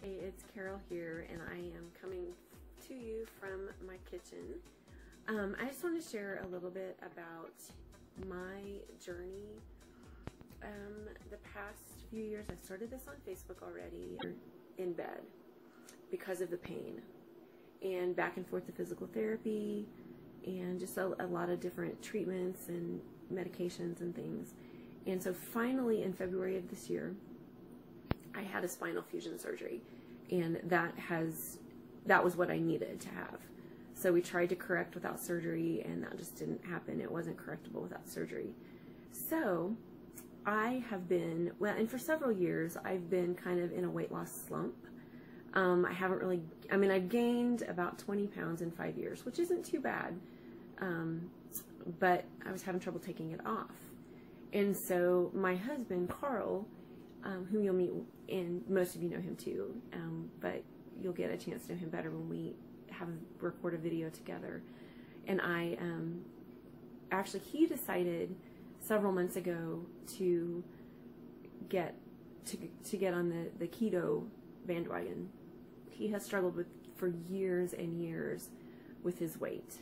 Hey, it's Carol here, and I am coming to you from my kitchen. I just want to share a little bit about my journey. The past few years, I've started this on Facebook already, in bed because of the pain, and back and forth to physical therapy, and just a lot of different treatments and medications and things. And so finally, in February of this year, I had a spinal fusion surgery, and that was what I needed to have. So we tried to correct without surgery, and that just didn't happen. It wasn't correctable without surgery. So I have been, well, and for several years, I've been kind of in a weight loss slump. I haven't really, I mean, I've gained about 20 pounds in 5 years, which isn't too bad, but I was having trouble taking it off. And so my husband, Carl, whom you'll meet, and most of you know him too, but you'll get a chance to know him better when we record a video together. And actually, he decided several months ago to get on the keto bandwagon. He has struggled for years and years with his weight,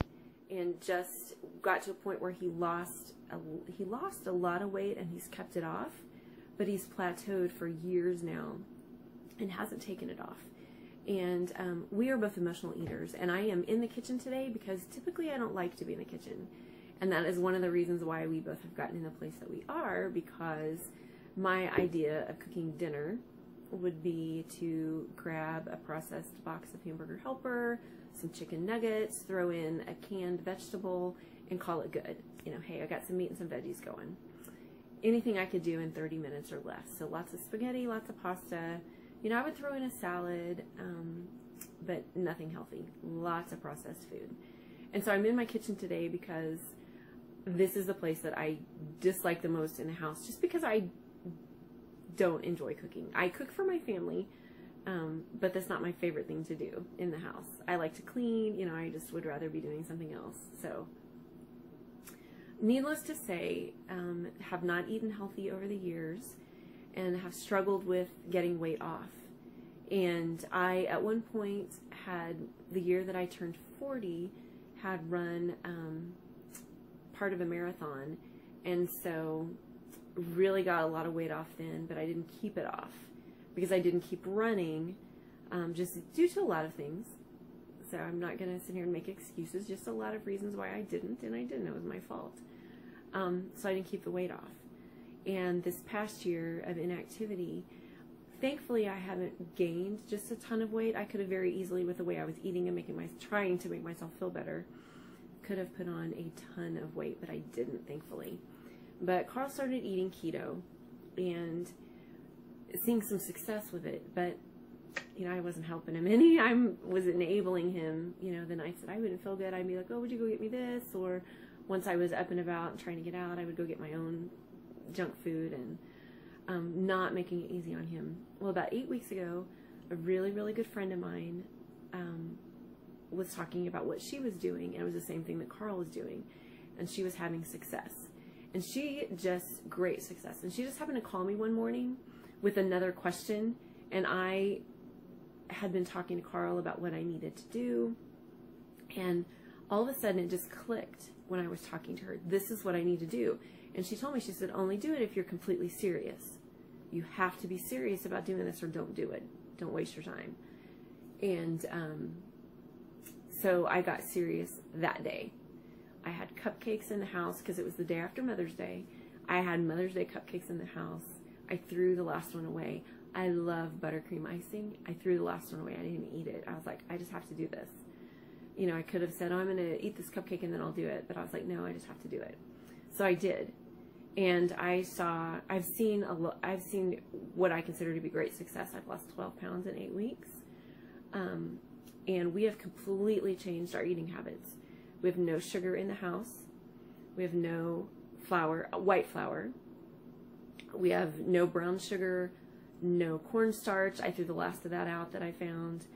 and just got to a point where he lost a lot of weight, and he's kept it off, but he's plateaued for years now and hasn't taken it off. And we are both emotional eaters, and I am in the kitchen today because typically I don't like to be in the kitchen, and that is one of the reasons why we both have gotten in the place that we are, because my idea of cooking dinner would be to grab a processed box of Hamburger Helper, some chicken nuggets, throw in a canned vegetable, and call it good. You know, hey, I got some meat and some veggies going. Anything I could do in 30 minutes or less. So lots of spaghetti, lots of pasta. You know, I would throw in a salad, but nothing healthy. Lots of processed food. And so I'm in my kitchen today because this is the place that I dislike the most in the house, just because I don't enjoy cooking. I cook for my family, but that's not my favorite thing to do in the house. I like to clean, you know, I just would rather be doing something else. So needless to say, have not eaten healthy over the years and have struggled with getting weight off. And I, at one point, had, the year that I turned 40, had run part of a marathon, and so really got a lot of weight off then, but I didn't keep it off because I didn't keep running, just due to a lot of things. So I'm not going to sit here and make excuses, just a lot of reasons why I didn't, and I didn't. It was my fault. So I didn't keep the weight off. And this past year of inactivity, thankfully I haven't gained just a ton of weight. I could have very easily, with the way I was eating and trying to make myself feel better, could have put on a ton of weight, but I didn't, thankfully. But Carl started eating keto and seeing some success with it, but you know, I wasn't helping him any. I was enabling him. You know, the nights that I wouldn't feel good, I'd be like, oh, would you go get me this? Or once I was up and about and trying to get out, I would go get my own junk food, and not making it easy on him. Well, about 8 weeks ago, a really, really good friend of mine was talking about what she was doing, and it was the same thing that Carl was doing, and she was having success. And great success. And she just happened to call me one morning with another question, and I had been talking to Carl about what I needed to do, and all of a sudden it just clicked when I was talking to her. This is what I need to do. And she told me, she said, only do it if you're completely serious. You have to be serious about doing this, or don't do it. Don't waste your time. And so I got serious that day. I had cupcakes in the house because it was the day after Mother's Day. I had Mother's Day cupcakes in the house. I threw the last one away. I love buttercream icing. I threw the last one away. I didn't even eat it. I was like, I just have to do this. You know, I could have said, oh, I'm going to eat this cupcake and then I'll do it. But I was like, no, I just have to do it. So I did. And I've seen what I consider to be great success. I've lost 12 pounds in 8 weeks. And we have completely changed our eating habits. We have no sugar in the house. We have no flour, white flour. We have no brown sugar, no cornstarch. I threw the last of that out that I found.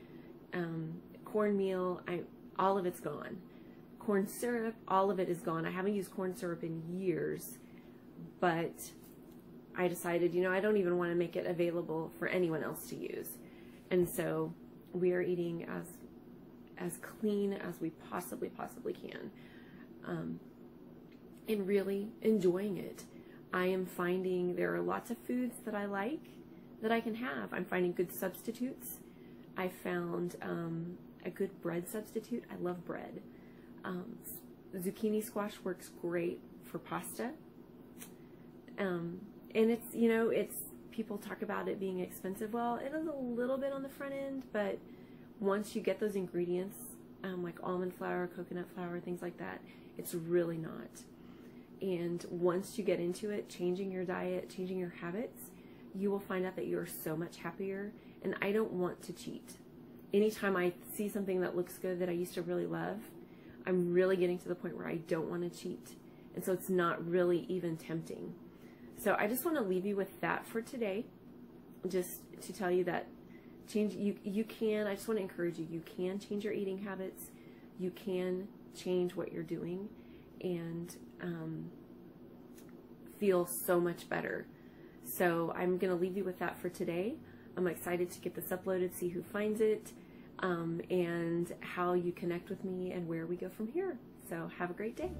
Cornmeal, all of it's gone. Corn syrup, all of it is gone. I haven't used corn syrup in years, but I decided, you know, I don't even want to make it available for anyone else to use. And so we are eating as clean as we possibly can, and really enjoying it. I am finding there are lots of foods that I like that I can have. I'm finding good substitutes. I found a good bread substitute. I love bread. Zucchini squash works great for pasta. And it's, you know, people talk about it being expensive. Well, it is a little bit on the front end, but once you get those ingredients, like almond flour, coconut flour, things like that, it's really not. And once you get into it, changing your diet, changing your habits, you will find out that you're so much happier. And I don't want to cheat. Anytime I see something that looks good that I used to really love, I'm really getting to the point where I don't want to cheat. And so it's not really even tempting. So I just want to leave you with that for today, just to tell you that you can, I just want to encourage you, you can change your eating habits, you can change what you're doing, and feel so much better. So I'm going to leave you with that for today. I'm excited to get this uploaded, see who finds it, and how you connect with me and where we go from here. So have a great day.